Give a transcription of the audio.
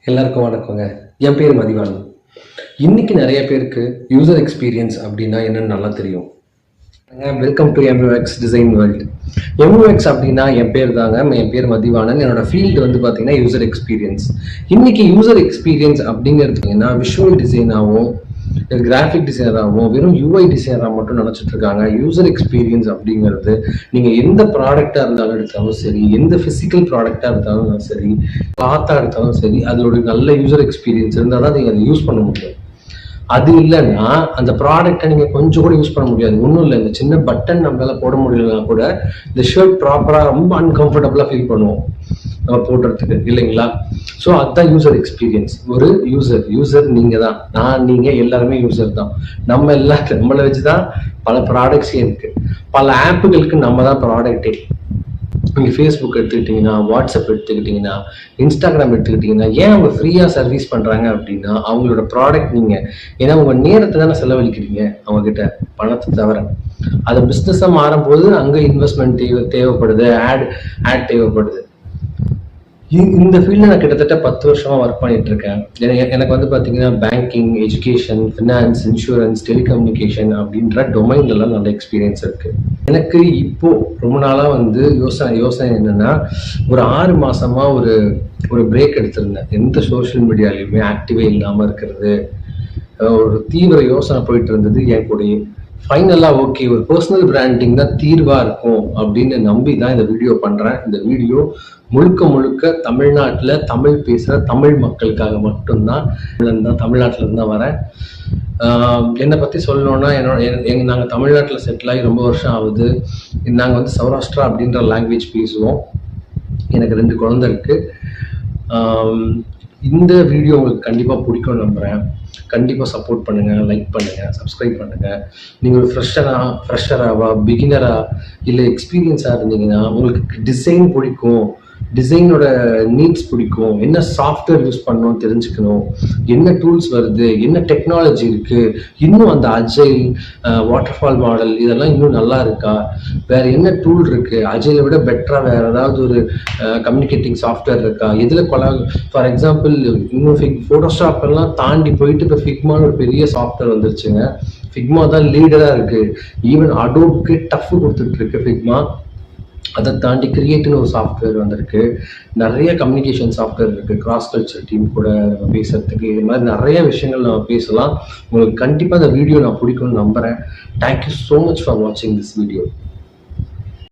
எல்லாருக்கும் வணக்கங்க. என் பேர் மதிவாணன். இன்னைக்கு நிறைய பேருக்கு யூசர் எக்ஸ்பீரியன்ஸ் அப்படின்னா என்னன்னு நல்லா தெரியும். Welcome to MUX design world. MUX அப்படின்னா என் பேர் தாங்க. என் பேர் மதிவாணன். என்னோட ஃபீல்டு வந்து பார்த்தீங்கன்னா யூசர் எக்ஸ்பீரியன்ஸ். இன்னைக்கு யூசர் எக்ஸ்பீரியன்ஸ் அப்படிங்கிறதுனா விஷுவல் டிசைனாகவும் கிராஃபிக் டிசைனராகவும் வெறும் UI டிசைனராக மட்டும் நினச்சிட்டு இருக்காங்க. யூசர் எக்ஸ்பீரியன்ஸ் அப்படிங்கிறது நீங்கள் எந்த ப்ராடக்டாக இருந்தாலும் எடுத்தாலும் சரி, எந்த ஃபிசிக்கல் ப்ராடக்டாக இருந்தாலும் சரி, கிளாத்தாக எடுத்தாலும் சரி, அதோட நல்ல யூசர் எக்ஸ்பீரியன்ஸ் இருந்தால் தான் நீங்கள் அதை யூஸ் பண்ண முடியும். அது இல்லைன்னா அந்த ப்ராடக்டை நீங்கள் கொஞ்சம் கூட யூஸ் பண்ண முடியாது. ஒன்றும் இல்லை, இந்த சின்ன பட்டன் நம்மளால போட முடியலன்னா கூட இந்த ஷர்ட் ப்ராப்பராக ரொம்ப அன்கம்ஃபர்டபுளாக ஃபீல் பண்ணுவோம் நம்ம போடுறதுக்கு, இல்லைங்களா? ஸோ அதுதான் யூசர் எக்ஸ்பீரியன்ஸ். ஒரு யூசர் நீங்கள் தான், நீங்கள் எல்லாருமே யூசர் தான். நம்மளை வச்சு தான் பல ப்ராடக்ட்ஸே இருக்கு. பல ஆப்புகளுக்கு நம்ம தான் ப்ராடக்டே. நீங்கள் ஃபேஸ்புக் எடுத்துக்கிட்டிங்கன்னா, வாட்ஸ்அப் எடுத்துக்கிட்டிங்கன்னா, இன்ஸ்டாகிராம் எடுத்துக்கிட்டிங்கன்னா, ஏன் அவங்க ஃப்ரீயாக சர்வீஸ் பண்ணுறாங்க அப்படின்னா அவங்களோட ப்ராடக்ட் நீங்கள். ஏன்னா உங்கள் நேரத்தை தானே செலவழிக்கிறீங்க அவங்கக்கிட்ட, பணத்தை தவிர. அது பிஸ்னஸாக மாறும்போது அங்கே இன்வெஸ்ட்மெண்ட் தேவைப்படுது, ஆட் தேவைப்படுது. இந்த ஃபீல்டில் நான் கிட்டத்தட்ட 10 வருஷமா ஒர்க் பண்ணிட்டு இருக்கேன். எனக்கு வந்து பார்த்தீங்கன்னா banking, education, finance, insurance, telecommunication அப்படின்ற டொமைன்லாம் நல்ல எக்ஸ்பீரியன்ஸ் இருக்கு. எனக்கு இப்போ ரொம்ப நாளாக வந்து யோசனை என்னன்னா, ஒரு 6 மாசமா ஒரு பிரேக் எடுத்திருந்தேன். எந்த சோஷியல் மீடியாலையுமே ஆக்டிவே இல்லாமல் இருக்கிறது. ஒரு தீவிர யோசனை போயிட்டு இருந்தது என் கூடயே. ஃபைனலாக ஓகே, ஒரு பர்சனல் பிராண்டிங் தான் தீர்வாக இருக்கும் அப்படின்னு நம்பி தான் இந்த வீடியோ பண்ணுறேன். இந்த வீடியோ முழுக்க தமிழ்நாட்டில் தமிழ் பேசுகிற தமிழ் மக்களுக்காக மட்டும்தான். தமிழ்நாட்டிலேருந்து தான் வரேன். என்னை பற்றி சொல்லணுன்னா, நாங்கள் தமிழ்நாட்டில் செட்டில் ஆகி ரொம்ப வருஷம் ஆகுது. நாங்கள் வந்து சௌராஷ்டிரா அப்படின்ற லாங்குவேஜ் பேசுவோம். எனக்கு 2 குழந்தை இருக்குது. இந்த வீடியோ உங்களுக்கு கண்டிப்பாக பிடிக்கும்னு நம்புகிறேன். கண்டிப்பாக சப்போர்ட் பண்ணுங்கள், லைக் பண்ணுங்கள், சப்ஸ்கிரைப் பண்ணுங்கள். நீங்கள் ஒரு ஃப்ரெஷராவா, பிகினரா, இல்லை எக்ஸ்பீரியன்ஸாக இருந்தீங்கன்னா உங்களுக்கு டிசைன் பிடிக்கும், டிசைனோட நீட்ஸ் பிடிக்கும், என்ன சாஃப்ட்வேர் யூஸ் பண்ணணும்னு தெரிஞ்சுக்கணும், என்ன டூல்ஸ் வருது, என்ன டெக்னாலஜி இருக்குது, இன்னும் அந்த அஜைல், வாட்டர்ஃபால் மாடல் இதெல்லாம் இன்னும் நல்லா இருக்கா, வேற என்ன டூல் இருக்குது, அஜைலை விட பெட்டராக வேற ஏதாவது ஒரு கம்யூனிகேட்டிங் சாஃப்ட்வேர் இருக்கா, இதில் ஃபார் எக்ஸாம்பிள் இன்னும் ஃபோட்டோஷாப் எல்லாம் தாண்டி போயிட்டு இப்போ ஃபிக்மான்னு ஒரு பெரிய சாஃப்ட்வேர் வந்துருச்சுங்க. ஃபிக்மா தான் லீடராக இருக்குது. ஈவன் அடோப்க்கு டஃப் கொடுத்துட்டு இருக்கு ஃபிக்மா. அதை தாண்டி கிரியேட்னு ஒரு சாஃப்ட்வேர் வந்திருக்கு. நிறைய கம்யூனிகேஷன் சாஃப்ட்வேர் இருக்குது. கிராஸ் கல்ச்சர் டீம் கூட நம்ம பேசுறதுக்கு, இது மாதிரி நிறைய விஷயங்கள் நம்ம பேசலாம். உங்களுக்கு கண்டிப்பாக இந்த வீடியோ நான் பிடிக்கும்னு நம்புகிறேன். தேங்க்யூ ஸோ மச் ஃபார் வாட்சிங் திஸ் வீடியோ.